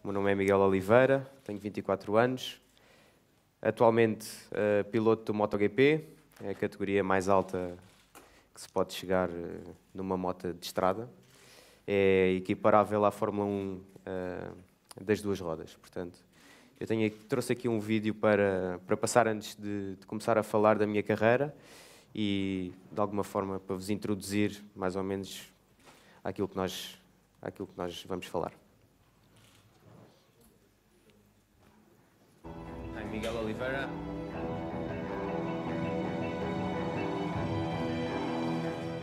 meu nome é Miguel Oliveira, tenho 24 anos. Atualmente piloto do MotoGP, é a categoria mais alta que se pode chegar numa moto de estrada. É equiparável à Fórmula 1 das duas rodas. Portanto, trouxe aqui um vídeo para passar antes de começar a falar da minha carreira e, de alguma forma, para vos introduzir mais ou menos àquilo que nós vamos falar. I'm Miguel Oliveira.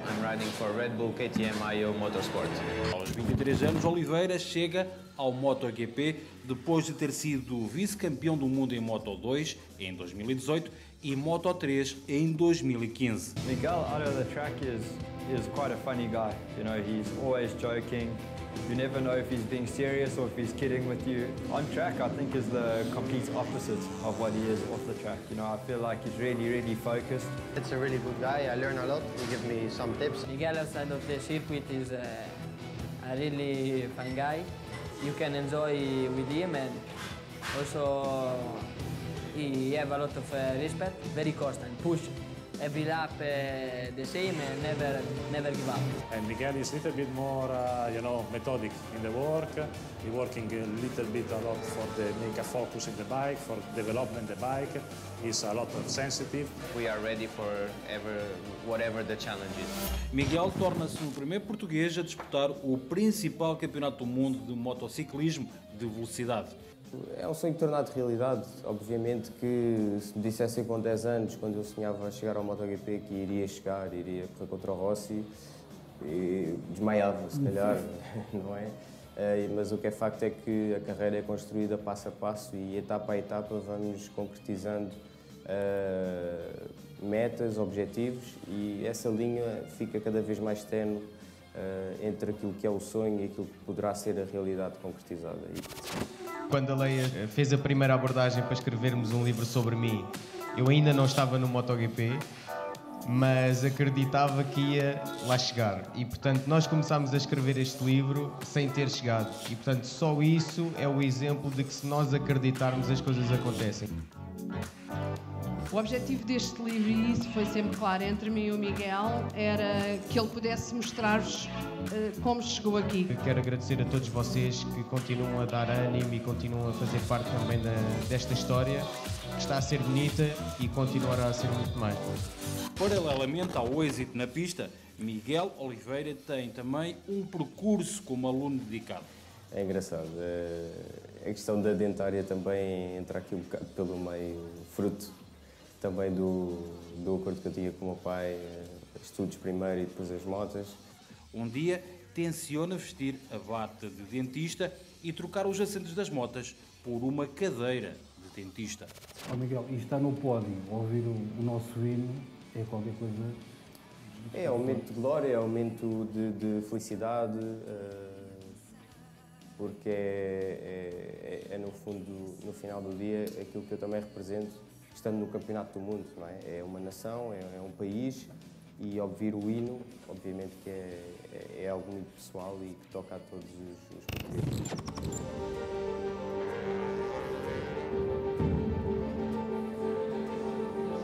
I'm riding for Red Bull KTM IO Motorsport. Aos 23 anos, Oliveira chega ao MotoGP depois de ter sido vice-campeão do mundo em Moto2 em 2018 e Moto3 em 2015. Miguel out of the track is quite a funny guy. You know, he's always joking. You never know if he's being serious or if he's kidding with you. On track, I think is the complete opposite of what he is off the track. You know, I feel like he's really, really focused. It's a really good guy. I learn a lot. He gives me some tips. Miguel outside of the circuit is a really fun guy. You can enjoy with him, and also he have a lot of respect. Very constant, push every lap the same, and never give up. And Miguel is a little bit more, methodic in the work. He's working a little bit a lot for make a focus in the bike, for development the bike. He's a lot of sensitive. We are ready for whatever the challenge is. Miguel torna-se o primeiro português a disputar o principal campeonato do mundo de motociclismo de velocidade. É um sonho tornado realidade. Obviamente que se me dissessem com 10 anos, quando eu sonhava chegar ao MotoGP, que iria correr contra o Rossi, desmaiava, se calhar, não é? Mas o que é facto é que a carreira é construída passo a passo e etapa a etapa vamos concretizando metas, objetivos e essa linha fica cada vez mais tenue entre aquilo que é o sonho e aquilo que poderá ser a realidade concretizada. Quando a Leia fez a primeira abordagem para escrevermos um livro sobre mim, eu ainda não estava no MotoGP, mas acreditava que ia lá chegar. E, portanto, nós começámos a escrever este livro sem ter chegado. E, portanto, só isso é o exemplo de que se nós acreditarmos, as coisas acontecem. O objetivo deste livro, e isso foi sempre claro entre mim e o Miguel, era que ele pudesse mostrar-vos como chegou aqui. Quero agradecer a todos vocês que continuam a dar ânimo e continuam a fazer parte também desta história, que está a ser bonita e continuará a ser muito mais. Paralelamente ao êxito na pista, Miguel Oliveira tem também um percurso como aluno dedicado. É engraçado. A questão da dentária também entra aqui um bocado pelo meio, fruto também do acordo que eu tinha com o meu pai, estudos primeiro e depois as motas. Um dia tenciona vestir a bata de dentista e trocar os assentos das motas por uma cadeira de dentista. Oh Miguel, e está no pódio, ouvir o nosso hino é qualquer coisa... É aumento de glória, é aumento de felicidade, porque é no fundo, no final do dia, aquilo que eu também represento, estando no Campeonato do Mundo, não é? É uma nação, é um país e ouvir o hino, obviamente que é algo muito pessoal e que toca a todos os portugueses.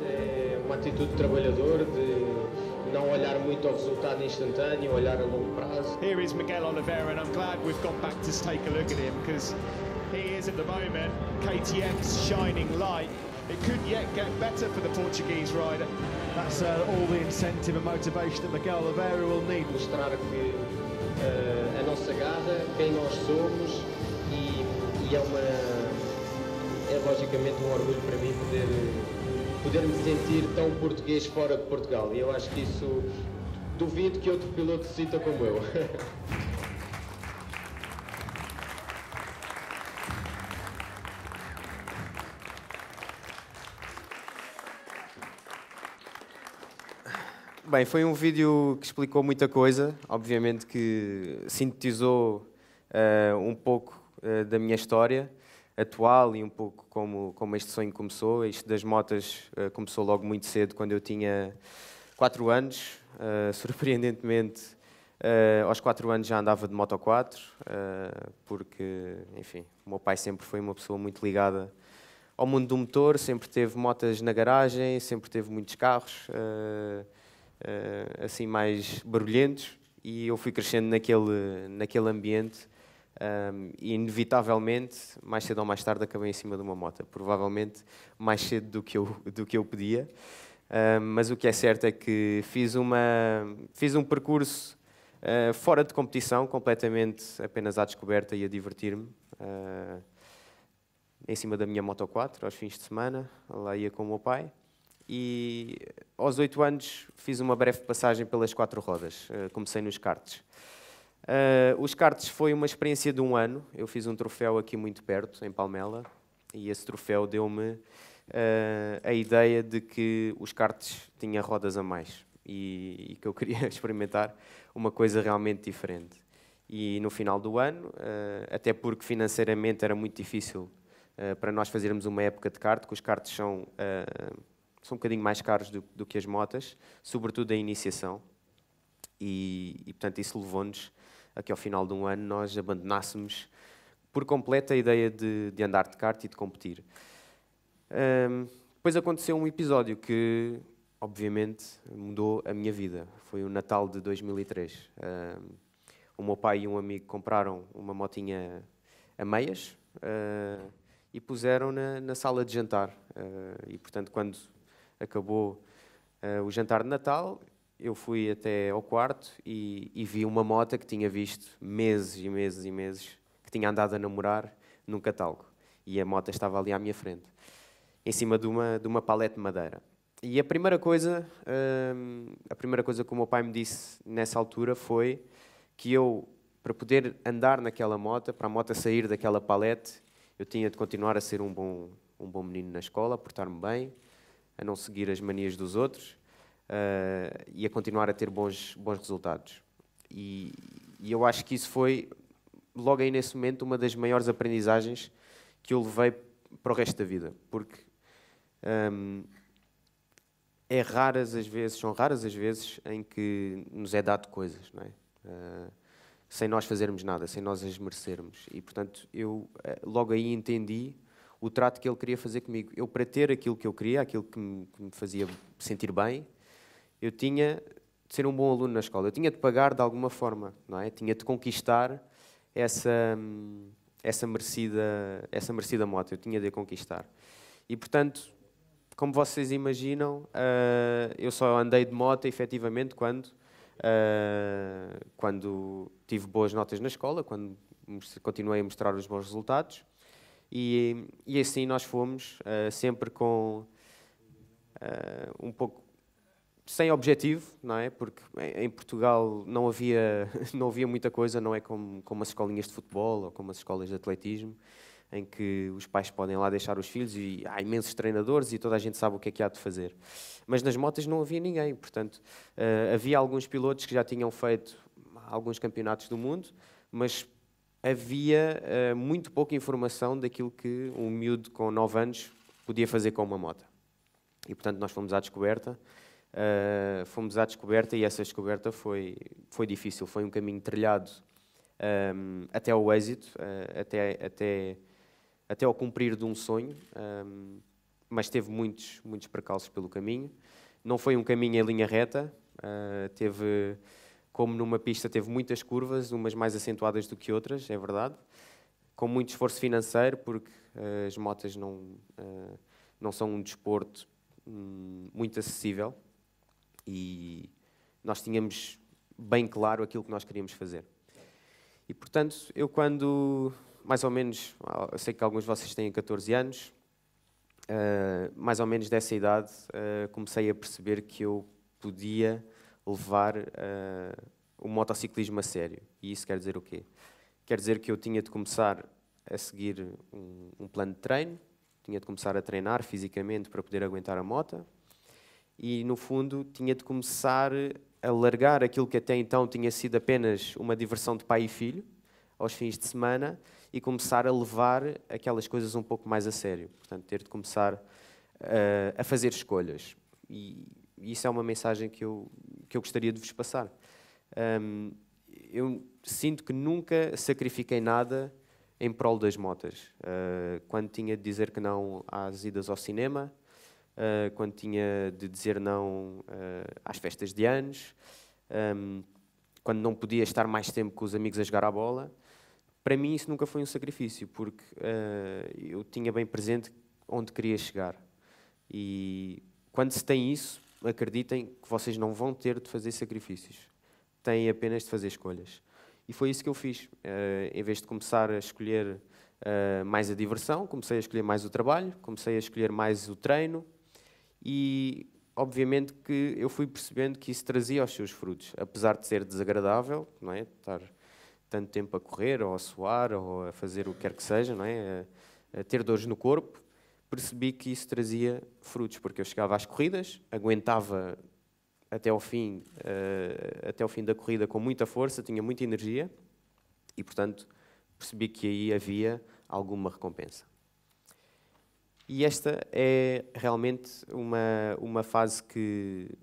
É uma atitude de trabalhador, de não olhar muito ao resultado instantâneo, olhar a longo prazo. Here is Miguel Oliveira and I'm glad we've gone back to take a look at him because he is at the moment KTM's shining light. It could yet get better for the Portuguese rider. That's all the incentive and motivation that Miguel Oliveira will need. Mostrar que a nossa garra, quem nós somos e é logicamente um orgulho para mim poder me sentir tão português fora de Portugal. E eu acho que isso duvido que outro piloto se sinta como eu. Bem, foi um vídeo que explicou muita coisa, obviamente que sintetizou um pouco da minha história atual e um pouco como este sonho começou. Isto das motas começou logo muito cedo, quando eu tinha 4 anos. Surpreendentemente, Aos 4 anos já andava de Moto 4, porque, enfim, o meu pai sempre foi uma pessoa muito ligada ao mundo do motor, sempre teve motas na garagem, sempre teve muitos carros, assim mais barulhentos, e eu fui crescendo naquele ambiente, e inevitavelmente, mais cedo ou mais tarde, acabei em cima de uma moto, provavelmente mais cedo do que eu podia, mas o que é certo é que fiz um percurso fora de competição, completamente apenas à descoberta e a divertir-me, em cima da minha Moto 4, aos fins de semana, lá ia com o meu pai. E aos 8 anos fiz uma breve passagem pelas 4 rodas. Comecei nos karts. Os karts foi uma experiência de 1 ano. Eu fiz um troféu aqui muito perto, em Palmela, e esse troféu deu-me a ideia de que os karts tinham rodas a mais e que eu queria experimentar uma coisa realmente diferente. E no final do ano, até porque financeiramente era muito difícil para nós fazermos uma época de kart, que os karts são um bocadinho mais caros do que as motas, sobretudo a iniciação. E portanto, isso levou-nos a que ao final de 1 ano nós abandonássemos por completo a ideia de andar de kart e de competir. Depois aconteceu um episódio que, obviamente, mudou a minha vida. Foi o Natal de 2003. O meu pai e um amigo compraram uma motinha a meias e puseram na sala de jantar. E, portanto, quando acabou o jantar de Natal, eu fui até ao quarto e vi uma moto que tinha visto meses e meses e meses, que tinha andado a namorar num catálogo. E a moto estava ali à minha frente, em cima de uma palete de madeira. E a primeira coisa que o meu pai me disse nessa altura foi que eu, para poder andar naquela moto, para a moto sair daquela palete, eu tinha de continuar a ser um bom menino na escola, a portar-me bem, a não seguir as manias dos outros e a continuar a ter bons resultados. E eu acho que isso foi, logo aí nesse momento, uma das maiores aprendizagens que eu levei para o resto da vida, porque são raras as vezes em que nos é dado coisas, não é? Sem nós fazermos nada, sem nós as merecermos. E, portanto, eu logo aí entendi o trato que ele queria fazer comigo. Eu, para ter aquilo que eu queria, aquilo que me fazia sentir bem, eu tinha de ser um bom aluno na escola. Eu tinha de pagar de alguma forma, não é? Tinha de conquistar essa merecida moto. Eu tinha de a conquistar. E, portanto, como vocês imaginam, eu só andei de moto, efetivamente, quando tive boas notas na escola, quando continuei a mostrar os bons resultados. E assim nós fomos, sempre com um pouco sem objetivo, não é? Porque em Portugal não havia muita coisa, não é como as escolinhas de futebol ou como as escolas de atletismo, em que os pais podem lá deixar os filhos e há imensos treinadores e toda a gente sabe o que é que há de fazer. Mas nas motas não havia ninguém, portanto, havia alguns pilotos que já tinham feito alguns campeonatos do mundo, mas havia muito pouca informação daquilo que um miúdo com 9 anos podia fazer com uma moto. E, portanto, nós fomos à descoberta, e essa descoberta foi difícil, foi um caminho trilhado até ao êxito, até ao cumprir de um sonho, mas teve muitos percalços pelo caminho. Não foi um caminho em linha reta, como numa pista, teve muitas curvas, umas mais acentuadas do que outras, é verdade, com muito esforço financeiro, porque as motas não são um desporto muito acessível e nós tínhamos bem claro aquilo que nós queríamos fazer. E, portanto, eu quando, mais ou menos, eu sei que alguns de vocês têm 14 anos, mais ou menos dessa idade, comecei a perceber que eu podia levar o motociclismo a sério. E isso quer dizer o quê? Quer dizer que eu tinha de começar a seguir um plano de treino, tinha de começar a treinar fisicamente para poder aguentar a moto e, no fundo, tinha de começar a largar aquilo que até então tinha sido apenas uma diversão de pai e filho, aos fins de semana, e começar a levar aquelas coisas um pouco mais a sério. Portanto, ter de começar a fazer escolhas. E isso é uma mensagem que eu gostaria de vos passar. eu sinto que nunca sacrifiquei nada em prol das motas. Quando tinha de dizer que não às idas ao cinema, quando tinha de dizer não às festas de anos, quando não podia estar mais tempo com os amigos a jogar à bola, para mim isso nunca foi um sacrifício, porque eu tinha bem presente onde queria chegar. E quando se tem isso, acreditem que vocês não vão ter de fazer sacrifícios. Têm apenas de fazer escolhas. E foi isso que eu fiz. Em vez de começar a escolher mais a diversão, comecei a escolher mais o trabalho, comecei a escolher mais o treino e, obviamente, que eu fui percebendo que isso trazia os seus frutos. Apesar de ser desagradável, não é? Estar tanto tempo a correr, ou a suar, ou a fazer o que quer que seja, não é? A ter dores no corpo, percebi que isso trazia frutos, porque eu chegava às corridas, aguentava até ao fim da corrida com muita força, tinha muita energia e, portanto, percebi que aí havia alguma recompensa. E esta é realmente uma fase que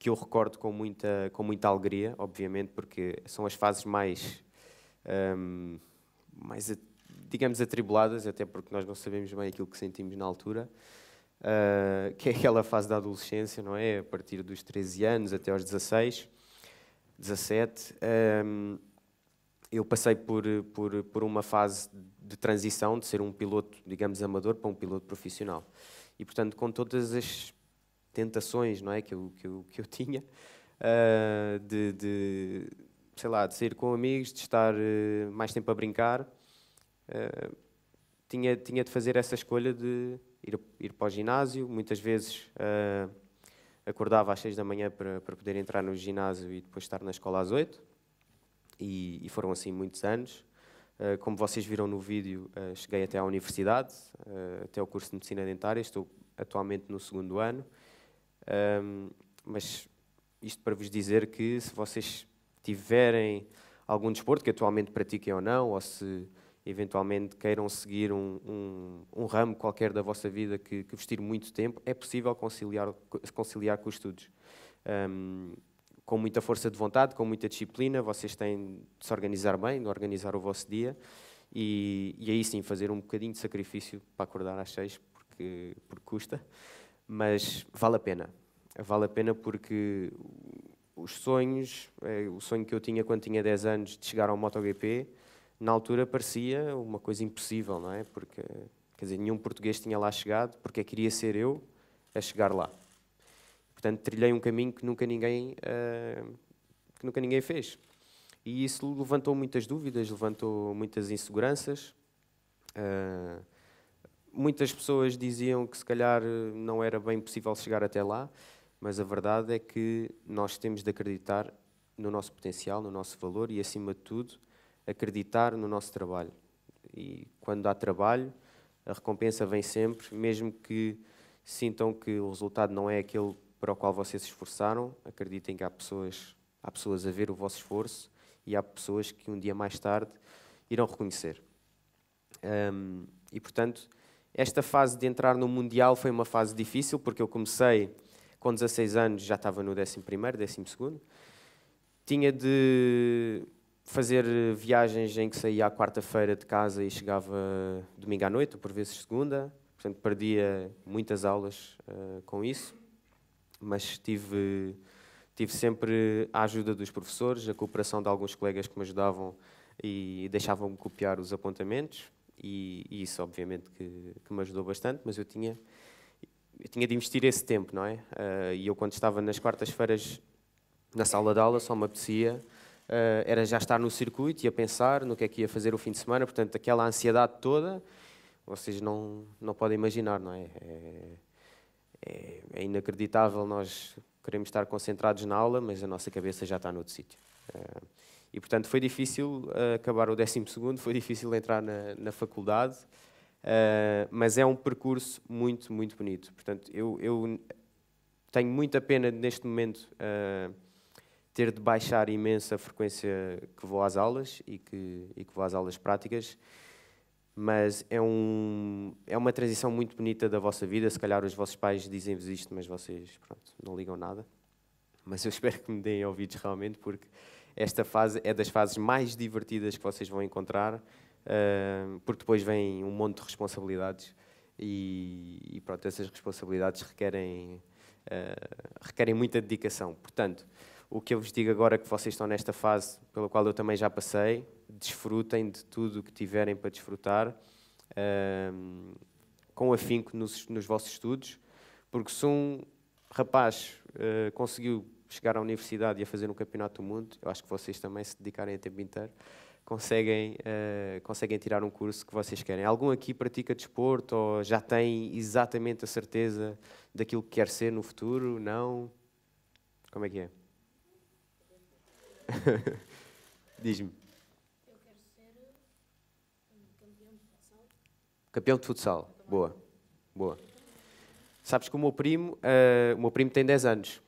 eu recordo com muita alegria, obviamente, porque são as fases mais digamos, atribuladas, até porque nós não sabemos bem aquilo que sentimos na altura, que é aquela fase da adolescência, não é? A partir dos 13 anos até aos 16, 17. Eu passei por uma fase de transição, de ser um piloto, digamos, amador para um piloto profissional. E, portanto, com todas as tentações, não é, que eu tinha, sei lá, de sair com amigos, de estar mais tempo a brincar, tinha de fazer essa escolha de ir para o ginásio. Muitas vezes acordava às 6 da manhã para poder entrar no ginásio e depois estar na escola às 8. E foram assim muitos anos. Como vocês viram no vídeo, cheguei até à universidade, até ao curso de Medicina Dentária. Estou atualmente no 2º ano. Mas isto para vos dizer que se vocês tiverem algum desporto que atualmente pratiquem ou não, ou se eventualmente queiram seguir um ramo qualquer da vossa vida que vos tire muito tempo, é possível conciliar com os estudos. Com muita força de vontade, com muita disciplina, vocês têm de se organizar bem, de organizar o vosso dia e aí sim fazer um bocadinho de sacrifício para acordar às 6, porque custa, mas vale a pena. Vale a pena porque os sonhos, o sonho que eu tinha quando tinha 10 anos de chegar ao MotoGP, na altura parecia uma coisa impossível, não é? Porque, quer dizer, nenhum português tinha lá chegado, porque queria ser eu a chegar lá. Portanto, trilhei um caminho que nunca ninguém fez. E isso levantou muitas dúvidas, levantou muitas inseguranças. Muitas pessoas diziam que se calhar não era bem possível chegar até lá, mas a verdade é que nós temos de acreditar no nosso potencial, no nosso valor e, acima de tudo, acreditar no nosso trabalho. E quando há trabalho, a recompensa vem sempre, mesmo que sintam que o resultado não é aquele para o qual vocês se esforçaram. Acreditem que há pessoas a ver o vosso esforço e há pessoas que um dia mais tarde irão reconhecer. E, portanto, esta fase de entrar no Mundial foi uma fase difícil, porque eu comecei com 16 anos, já estava no 11º, 12º. Tinha de fazer viagens em que saía à quarta-feira de casa e chegava domingo à noite, ou por vezes segunda. Portanto, perdia muitas aulas com isso. Mas tive sempre a ajuda dos professores, a cooperação de alguns colegas que me ajudavam e deixavam-me copiar os apontamentos, e isso obviamente que me ajudou bastante, mas eu tinha de investir esse tempo, não é? E eu, quando estava nas quartas-feiras na sala de aula, só me apetecia, era já estar no circuito e a pensar no que é que ia fazer o fim de semana. Portanto, aquela ansiedade toda, vocês não podem imaginar, não é? É inacreditável. Nós queremos estar concentrados na aula, mas a nossa cabeça já está noutro sítio. E, portanto, foi difícil acabar o 12º, foi difícil entrar na faculdade, mas é um percurso muito, muito bonito. Portanto, eu tenho muita pena, neste momento, ter de baixar imensa frequência que vou às aulas e que vou às aulas práticas, mas é uma transição muito bonita da vossa vida. Se calhar os vossos pais dizem-vos isto, mas vocês, pronto, não ligam nada. Mas eu espero que me deem ouvidos realmente, porque esta fase é das fases mais divertidas que vocês vão encontrar, porque depois vem um monte de responsabilidades e pronto, essas responsabilidades requerem muita dedicação. Portanto, o que eu vos digo agora é que vocês estão nesta fase pela qual eu também já passei, desfrutem de tudo o que tiverem para desfrutar, com afinco nos vossos estudos, porque se um rapaz conseguiu chegar à universidade e a fazer um campeonato do mundo, eu acho que vocês também, se dedicarem a tempo inteiro, conseguem tirar um curso que vocês querem. Algum aqui pratica desporto ou já tem exatamente a certeza daquilo que quer ser no futuro? Não? Como é que é? Diz-me. Eu quero ser campeão de futsal. Campeão de futsal. Boa. Boa. Sabes que o meu primo tem 10 anos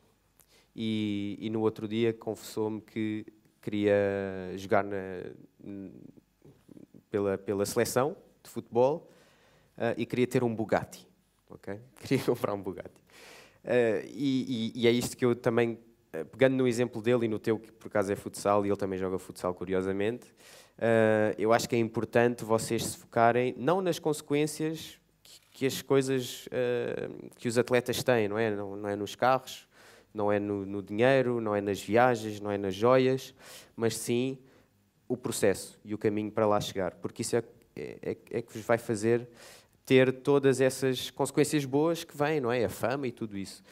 e no outro dia confessou-me que queria jogar pela seleção de futebol e queria ter um Bugatti. Okay? Queria comprar um Bugatti. E é isto que eu também, pegando no exemplo dele e no teu, que por acaso é futsal, e ele também joga futsal, curiosamente, eu acho que é importante vocês se focarem não nas consequências que as coisas que os atletas têm, não é? Não é nos carros, não é no dinheiro, não é nas viagens, não é nas joias, mas sim o processo e o caminho para lá chegar, porque isso é que vos vai fazer ter todas essas consequências boas que vêm, não é? A fama e tudo isso.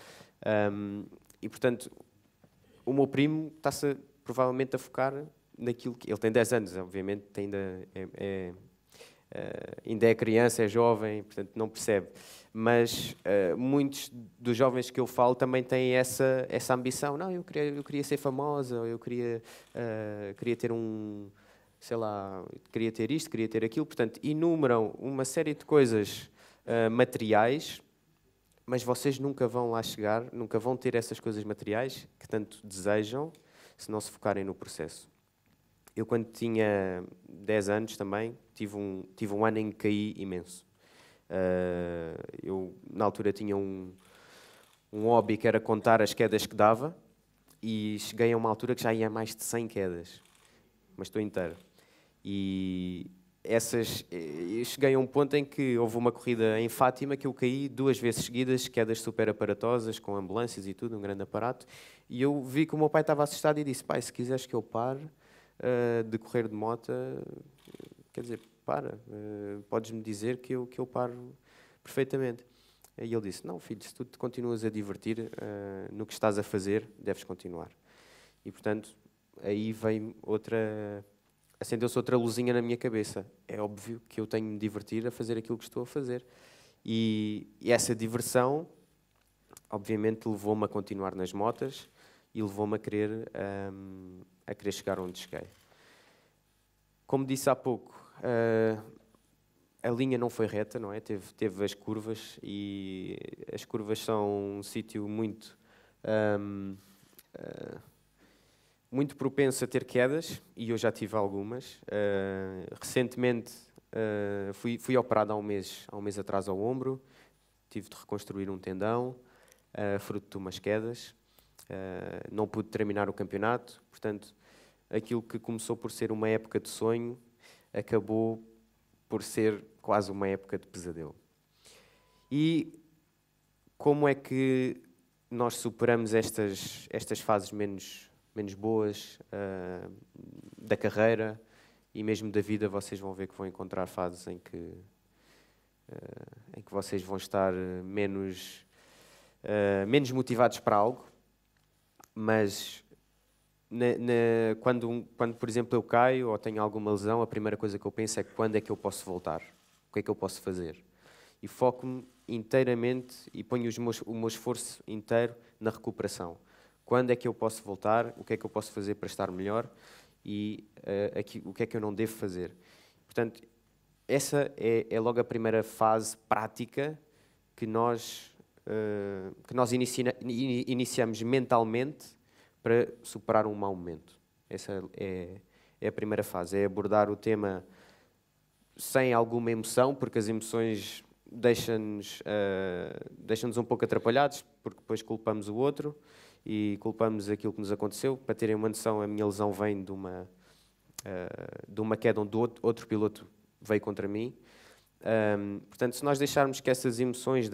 E, portanto, o meu primo está-se provavelmente a focar naquilo que... Ele tem 10 anos, obviamente, ainda é criança, é jovem, portanto não percebe. Mas muitos dos jovens que eu falo também têm essa ambição. Não, eu queria ser famosa, eu queria ter sei lá, queria ter isto, queria ter aquilo. Portanto, enumeram uma série de coisas materiais, mas vocês nunca vão lá chegar, nunca vão ter essas coisas materiais que tanto desejam, se não se focarem no processo. Eu, quando tinha 10 anos também, tive um ano em que caí imenso. Eu, na altura, tinha um hobby que era contar as quedas que dava e cheguei a uma altura que já ia a mais de 100 quedas, mas estou inteiro. E eu cheguei a um ponto em que houve uma corrida em Fátima que eu caí 2 vezes seguidas, quedas super aparatosas, com ambulâncias e tudo, um grande aparato, e eu vi que o meu pai estava assustado e disse: pai, se quiseres que eu pare de correr de moto, quer dizer, podes-me dizer que eu paro perfeitamente. E ele disse: não, filho, se tu te continuas a divertir no que estás a fazer, deves continuar. E, portanto, aí veio acendeu-se outra luzinha na minha cabeça. É óbvio que eu tenho de me divertir a fazer aquilo que estou a fazer. E essa diversão, obviamente, levou-me a continuar nas motas e levou-me a querer chegar onde cheguei. Como disse há pouco, a linha não foi reta, não é? Teve as curvas, e as curvas são um sítio muito propenso a ter quedas, e eu já tive algumas. Recentemente fui operado há um mês atrás ao ombro, tive de reconstruir um tendão, fruto de umas quedas. Não pude terminar o campeonato, portanto, aquilo que começou por ser uma época de sonho acabou por ser quase uma época de pesadelo. E como é que nós superamos estas fases menos boas da carreira e mesmo da vida? Vocês vão ver que vão encontrar fases em que vocês vão estar menos motivados para algo, mas quando, por exemplo, eu caio ou tenho alguma lesão, a primeira coisa que eu penso é: quando é que eu posso voltar? O que é que eu posso fazer? E foco-me inteiramente e ponho o meu esforço inteiro na recuperação. Quando é que eu posso voltar? O que é que eu posso fazer para estar melhor? E o que é que eu não devo fazer? Portanto, essa é logo a primeira fase prática que nós iniciamos mentalmente para superar um mau momento. Essa é a primeira fase, é abordar o tema sem alguma emoção, porque as emoções deixam-nos um pouco atrapalhados, porque depois culpamos o outro, e culpamos aquilo que nos aconteceu. Para terem uma noção, a minha lesão vem de uma queda onde outro piloto veio contra mim. Portanto, se nós deixarmos que essas emoções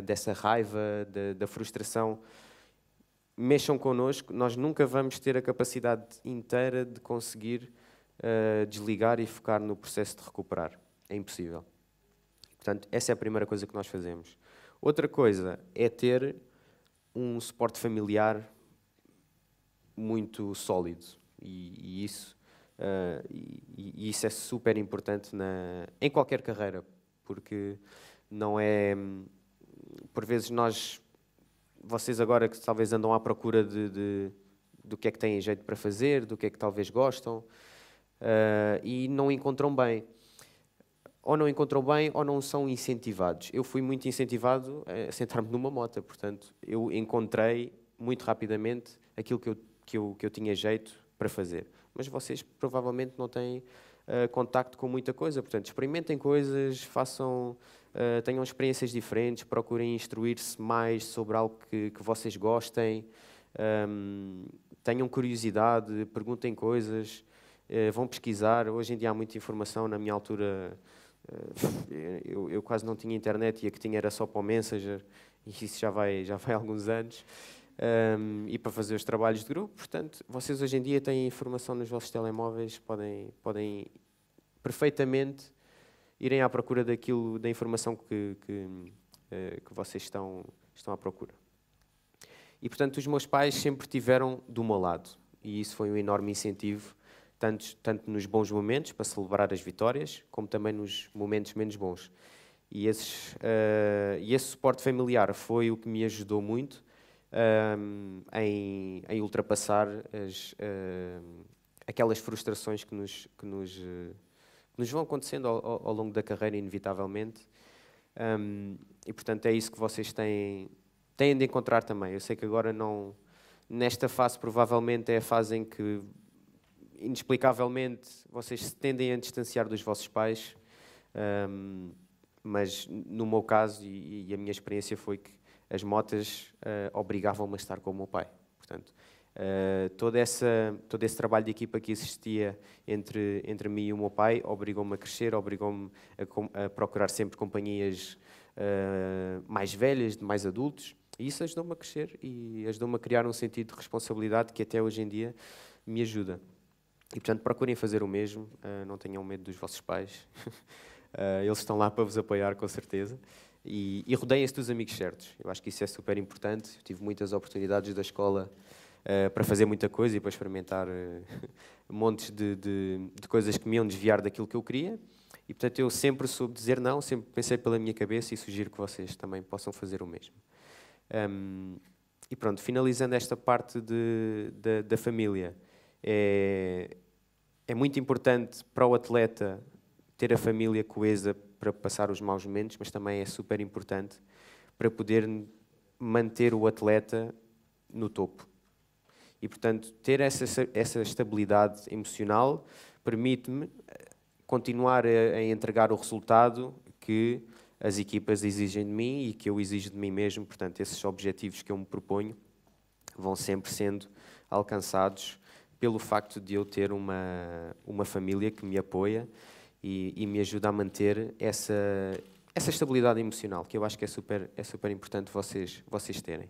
dessa raiva, da frustração, mexam connosco, nós nunca vamos ter a capacidade inteira de conseguir desligar e focar no processo de recuperar. É impossível. Portanto, essa é a primeira coisa que nós fazemos. Outra coisa é ter um suporte familiar muito sólido. E isso é super importante em qualquer carreira, porque não é... Por vezes vocês agora que talvez andam à procura do que é que têm jeito para fazer, do que é que talvez gostam, e não encontram bem. Ou não encontram bem ou não são incentivados. Eu fui muito incentivado a sentar-me numa moto, portanto, eu encontrei muito rapidamente aquilo que eu tinha jeito para fazer. Mas vocês provavelmente não têm contacto com muita coisa, portanto, experimentem coisas, tenham experiências diferentes, procurem instruir-se mais sobre algo que vocês gostem, tenham curiosidade, perguntem coisas, vão pesquisar. Hoje em dia há muita informação. Na minha altura eu quase não tinha internet e a que tinha era só para o Messenger, e isso já vai há alguns anos. E para fazer os trabalhos de grupo. Portanto, vocês hoje em dia têm informação nos vossos telemóveis, podem perfeitamente irem à procura da informação que vocês estão à procura. E, portanto, os meus pais sempre estiveram do meu lado, e isso foi um enorme incentivo, tanto nos bons momentos, para celebrar as vitórias, como também nos momentos menos bons. E esse suporte familiar foi o que me ajudou muito em ultrapassar aquelas frustrações que nos vão acontecendo ao longo da carreira, inevitavelmente. E, portanto, é isso que vocês têm de encontrar também. Eu sei que agora nesta fase provavelmente é a fase em que, inexplicavelmente, vocês se tendem a distanciar dos vossos pais, mas no meu caso e a minha experiência foi que as motas obrigavam-me a estar com o meu pai. Portanto, todo esse trabalho de equipa que existia entre mim e o meu pai obrigou-me a crescer, obrigou-me a procurar sempre companhias mais velhas, de mais adultos, e isso ajudou-me a crescer e ajudou-me a criar um sentido de responsabilidade que até hoje em dia me ajuda. E, portanto, procurem fazer o mesmo, não tenham medo dos vossos pais, eles estão lá para vos apoiar, com certeza. E rodeiem-se dos amigos certos. Eu acho que isso é super importante. Eu tive muitas oportunidades da escola para fazer muita coisa e para experimentar montes de coisas que me iam desviar daquilo que eu queria. E, portanto, eu sempre soube dizer não, sempre pensei pela minha cabeça e sugiro que vocês também possam fazer o mesmo. E pronto, finalizando esta parte da família, é muito importante para o atleta ter a família coesa para passar os maus momentos, mas também é super importante para poder manter o atleta no topo. E, portanto, ter essa estabilidade emocional permite-me continuar a entregar o resultado que as equipas exigem de mim e que eu exijo de mim mesmo. Portanto, esses objetivos que eu me proponho vão sempre sendo alcançados pelo facto de eu ter uma família que me apoia e me ajuda a manter essa estabilidade emocional, que eu acho que é super importante vocês terem.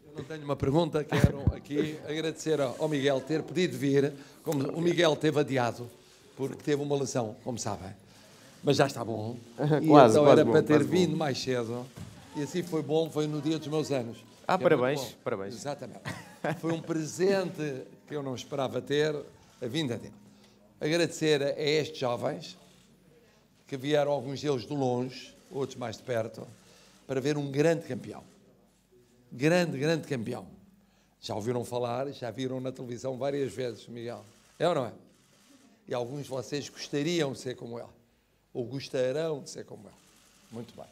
Eu não tenho uma pergunta, quero aqui agradecer ao Miguel ter podido vir, como o Miguel teve adiado, porque teve uma lesão, como sabem, mas já está bom. E quase, então quase era bom, para ter quase vindo bom. mais cedo, e assim foi bom, foi no dia dos meus anos. Ah, Que é muito parabéns, bom. parabéns. Exatamente. Foi um presente que eu não esperava ter, a vinda dele. Agradecer a estes jovens, que vieram alguns deles de longe, outros mais de perto, para ver um grande campeão. Grande campeão. Já ouviram falar, já viram na televisão várias vezes, Miguel. É ou não é? E alguns de vocês gostariam de ser como ele. Ou gostarão de ser como ele. Muito bem.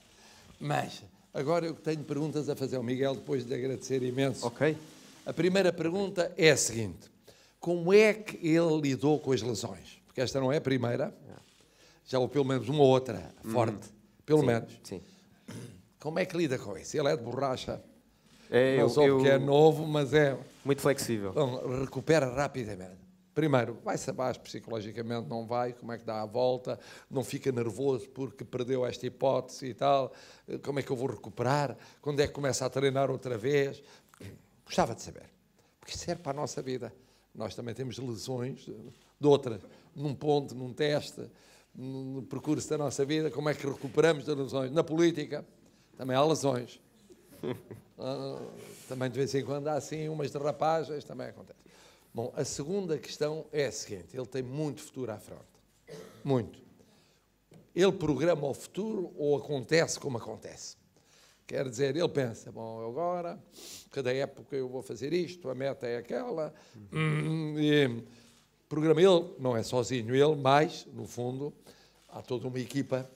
Mas, agora eu tenho perguntas a fazer ao Miguel, depois de agradecer imenso. Ok. A primeira pergunta é a seguinte. Como é que ele lidou com as lesões? Porque esta não é a primeira. Já houve pelo menos uma outra forte. Pelo Sim, menos. Sim. Como é que lida com isso? Ele é de borracha. Não só porque é novo, mas é... Muito flexível. Então, recupera rapidamente. Primeiro, vai-se abaixo psicologicamente, não vai, como é que dá a volta, não fica nervoso porque perdeu esta hipótese e tal, como é que eu vou recuperar, quando é que começa a treinar outra vez. Gostava de saber, porque isso serve para a nossa vida. Nós também temos lesões de outras, num ponto, num teste, no percurso da nossa vida, como é que recuperamos das lesões. Na política, também há lesões. Também de vez em quando há assim umas derrapagens, também acontece. Bom, a segunda questão é a seguinte, ele tem muito futuro à frente, muito. Ele programa o futuro ou acontece como acontece? Quer dizer, ele pensa, bom, agora, cada época eu vou fazer isto, a meta é aquela, e programa ele, não é sozinho ele, mas, no fundo, há toda uma equipa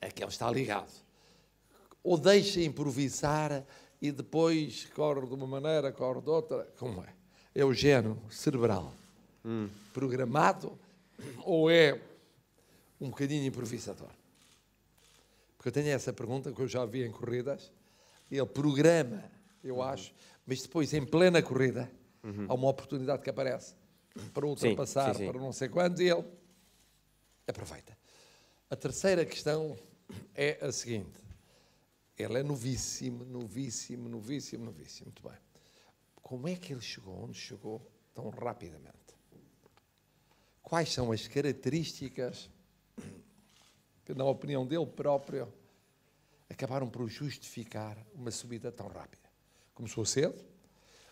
a que ele está ligado. Ou deixa improvisar e depois corre de uma maneira, corre de outra, como é? É o género cerebral programado ou é um bocadinho improvisador? Porque eu tenho essa pergunta que eu já vi em corridas. Ele programa, eu acho, mas depois, em plena corrida, há uma oportunidade que aparece para ultrapassar, sim. para não sei quantos, e ele aproveita. A terceira questão é a seguinte. Ele é novíssimo. Muito bem. Como é que ele chegou onde chegou tão rapidamente? Quais são as características que, na opinião dele próprio, acabaram por justificar uma subida tão rápida? Começou cedo,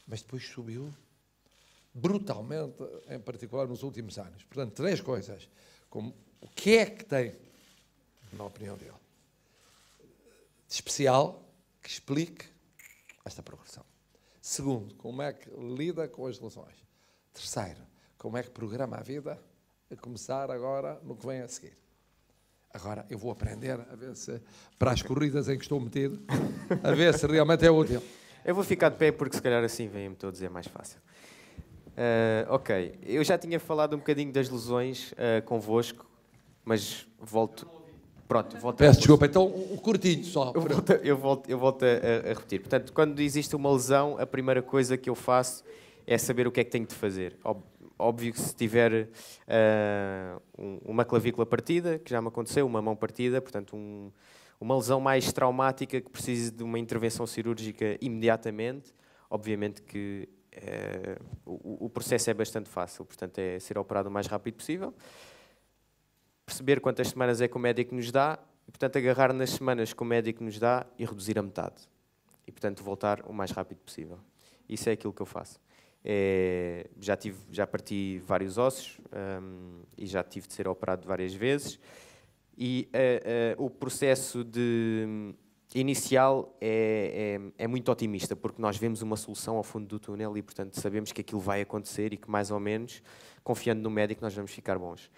mas depois subiu brutalmente, em particular nos últimos anos. Portanto, 3 coisas. Como, o que é que tem, na opinião dele, de especial que explique esta progressão? Segundo, como é que lida com as lesões? Terceiro, como é que programa a vida a começar agora no que vem a seguir? Agora eu vou aprender a ver se, para as corridas em que estou metido, a ver se realmente é útil. Eu vou ficar de pé porque se calhar assim vem-me todos é mais fácil. Ok, eu já tinha falado um bocadinho das lesões convosco, mas volto... Pronto, Peço desculpa, então um curtinho só. Eu volto a repetir. Portanto, quando existe uma lesão, a primeira coisa que eu faço é saber o que é que tenho de fazer. Óbvio que se tiver uma clavícula partida, que já me aconteceu, uma mão partida, portanto uma lesão mais traumática que precise de uma intervenção cirúrgica imediatamente, obviamente que o processo é bastante fácil, portanto é ser operado o mais rápido possível, perceber quantas semanas é que o médico nos dá, e, portanto, agarrar nas semanas que o médico nos dá e reduzir a metade. E, portanto, voltar o mais rápido possível. Isso é aquilo que eu faço. Já parti vários ossos e já tive de ser operado várias vezes. E o processo inicial é muito otimista, porque nós vemos uma solução ao fundo do túnel e, portanto, sabemos que aquilo vai acontecer e que, mais ou menos, confiando no médico, nós vamos ficar bons.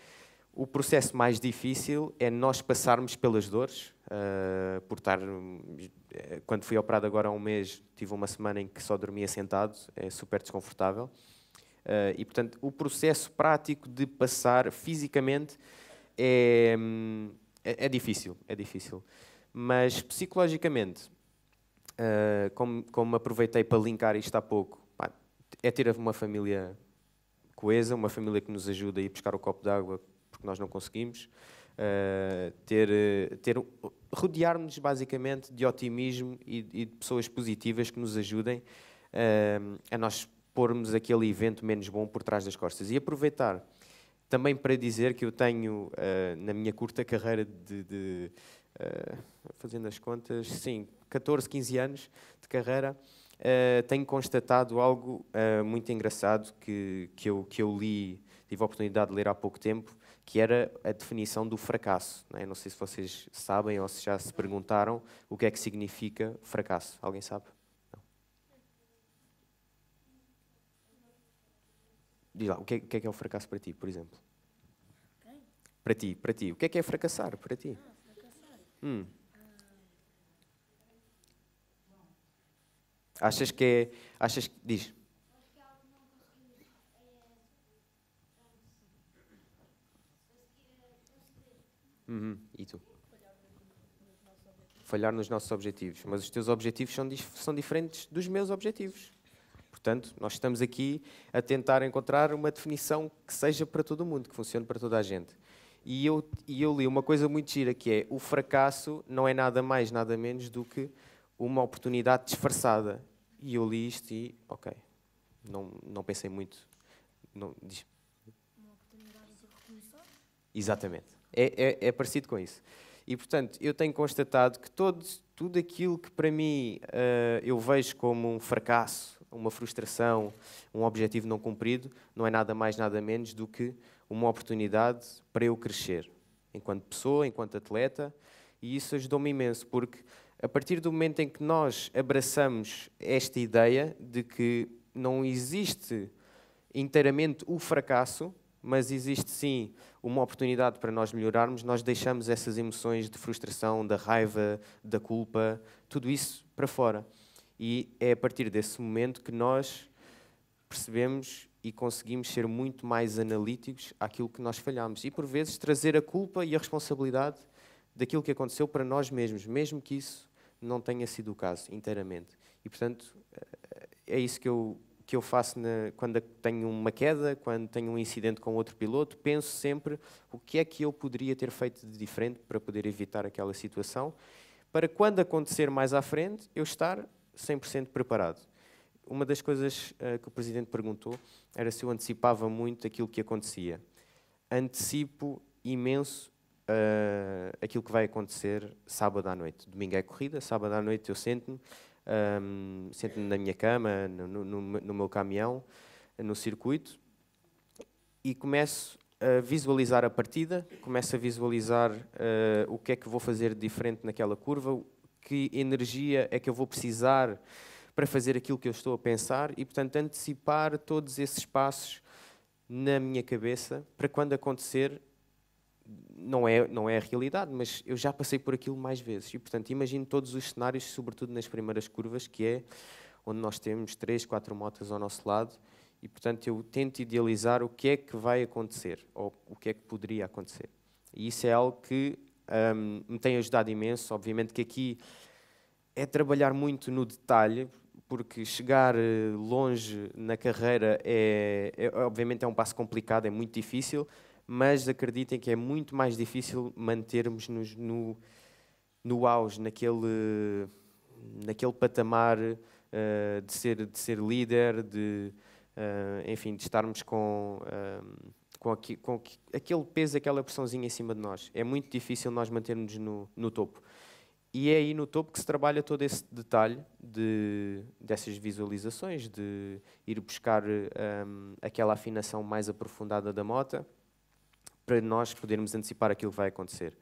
O processo mais difícil é nós passarmos pelas dores, quando fui operado agora há um mês, tive uma semana em que só dormia sentado, é super desconfortável, e portanto o processo prático de passar fisicamente é difícil, mas psicologicamente, como aproveitei para linkar isto há pouco, é ter uma família coesa, uma família que nos ajuda a ir buscar o copo de água porque nós não conseguimos, rodear-nos basicamente de otimismo e de pessoas positivas que nos ajudem a nós pormos aquele evento menos bom por trás das costas. E aproveitar também para dizer que eu tenho, na minha curta carreira fazendo as contas, sim, 14, 15 anos de carreira, tenho constatado algo muito engraçado que eu li, tive a oportunidade de ler há pouco tempo, que era a definição do fracasso. Não é? Não sei se vocês sabem ou se já se perguntaram o que é que significa fracasso. Alguém sabe? Não. Diz lá, o que é o fracasso para ti, por exemplo? Para ti. O que é fracassar para ti? Fracassar. Achas que diz. E tu? falhar nos nossos objetivos, mas os teus objetivos são diferentes dos meus objetivos. Portanto, nós estamos aqui a tentar encontrar uma definição que seja para todo mundo, que funcione para toda a gente. E eu li uma coisa muito gira, que é: o fracasso não é nada mais, nada menos do que uma oportunidade disfarçada. E eu li isto e, ok, não pensei muito. Não, diz. Uma oportunidade de recomeçar? Exatamente. É parecido com isso. E, portanto, eu tenho constatado que tudo aquilo que para mim eu vejo como um fracasso, uma frustração, um objetivo não cumprido, não é nada mais, nada menos do que uma oportunidade para eu crescer, enquanto pessoa, enquanto atleta, e isso ajudou-me imenso, porque a partir do momento em que nós abraçamos esta ideia de que não existe inteiramente o fracasso, mas existe sim uma oportunidade para nós melhorarmos, nós deixamos essas emoções de frustração, da raiva, da culpa, tudo isso para fora. E é a partir desse momento que nós percebemos e conseguimos ser muito mais analíticos àquilo que nós falhamos. E, por vezes, trazer a culpa e a responsabilidade daquilo que aconteceu para nós mesmos, mesmo que isso não tenha sido o caso inteiramente. E, portanto, é isso que eu faço quando tenho uma queda, quando tenho um incidente com outro piloto. Penso sempre o que é que eu poderia ter feito de diferente para poder evitar aquela situação, para quando acontecer mais à frente, eu estar 100% preparado. Uma das coisas que o Presidente perguntou era se eu antecipava muito aquilo que acontecia. Antecipo imenso aquilo que vai acontecer sábado à noite. Domingo é corrida, sábado à noite eu sento-me na minha cama, no meu caminhão, no circuito, e começo a visualizar a partida, começo a visualizar o que é que vou fazer de diferente naquela curva, que energia é que eu vou precisar para fazer aquilo que eu estou a pensar e, portanto, antecipar todos esses passos na minha cabeça para quando acontecer. Não é a realidade, mas eu já passei por aquilo mais vezes. E, portanto, imagino todos os cenários, sobretudo nas primeiras curvas, que é onde nós temos 3, 4 motas ao nosso lado. E, portanto, eu tento idealizar o que é que vai acontecer, ou o que é que poderia acontecer. E isso é algo que me tem ajudado imenso. Obviamente que aqui é trabalhar muito no detalhe, porque chegar longe na carreira obviamente é um passo complicado, é muito difícil, mas acreditem que é muito mais difícil mantermos-nos no auge, naquele patamar de ser líder, enfim, de estarmos com aquele peso, aquela pressãozinha em cima de nós. É muito difícil nós mantermos no topo. E é aí no topo que se trabalha todo esse detalhe dessas visualizações, de ir buscar aquela afinação mais aprofundada da moto, para nós podermos antecipar aquilo que vai acontecer.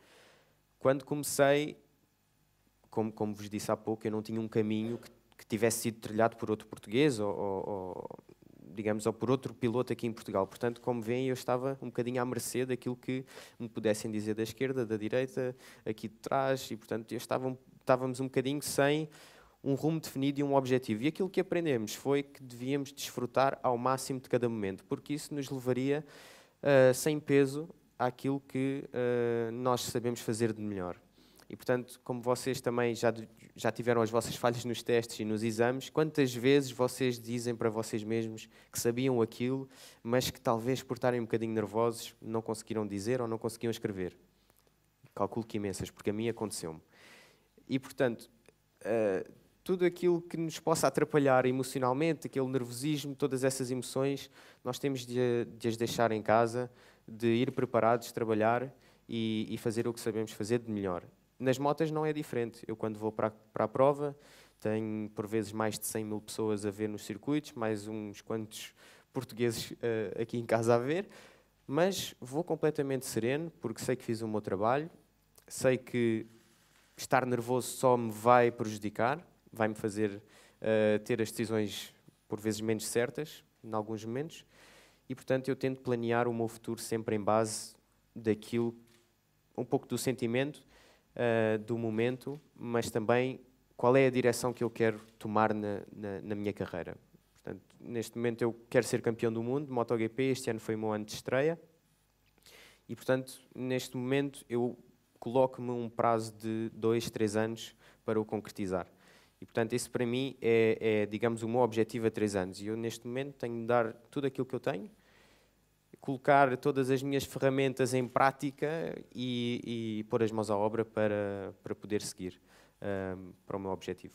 Quando comecei, como vos disse há pouco, eu não tinha um caminho que tivesse sido trilhado por outro português ou por outro piloto aqui em Portugal. Portanto, como veem, eu estava um bocadinho à mercê daquilo que me pudessem dizer da esquerda, da direita, aqui de trás, e, portanto, estávamos um bocadinho sem um rumo definido e um objetivo. E aquilo que aprendemos foi que devíamos desfrutar ao máximo de cada momento, porque isso nos levaria sem peso àquilo que nós sabemos fazer de melhor. E, portanto, como vocês também já tiveram as vossas falhas nos testes e nos exames, quantas vezes vocês dizem para vocês mesmos que sabiam aquilo, mas que talvez por estarem um bocadinho nervosos não conseguiram dizer ou não conseguiam escrever? Calculo que imensas, porque a mim aconteceu-me. E, portanto, tudo aquilo que nos possa atrapalhar emocionalmente, aquele nervosismo, todas essas emoções, nós temos de as deixar em casa, de ir preparados, trabalhar e fazer o que sabemos fazer de melhor. Nas motas não é diferente. Eu, quando vou para a prova, tenho, por vezes, mais de 100 mil pessoas a ver nos circuitos, mais uns quantos portugueses aqui em casa a ver, mas vou completamente sereno, porque sei que fiz o meu trabalho, sei que estar nervoso só me vai prejudicar, vai-me fazer ter as decisões, por vezes, menos certas, em alguns momentos, e, portanto, eu tento planear o meu futuro sempre em base daquilo, um pouco do sentimento, do momento, mas também qual é a direção que eu quero tomar na minha carreira. Portanto, neste momento eu quero ser campeão do mundo de MotoGP, este ano foi o meu ano de estreia, e, portanto, neste momento eu coloque-me um prazo de 2, 3 anos para o concretizar. E, portanto, esse para mim é, digamos, o meu objetivo a 3 anos. E eu, neste momento, tenho de dar tudo aquilo que eu tenho, colocar todas as minhas ferramentas em prática e pôr as mãos à obra para poder seguir para o meu objetivo.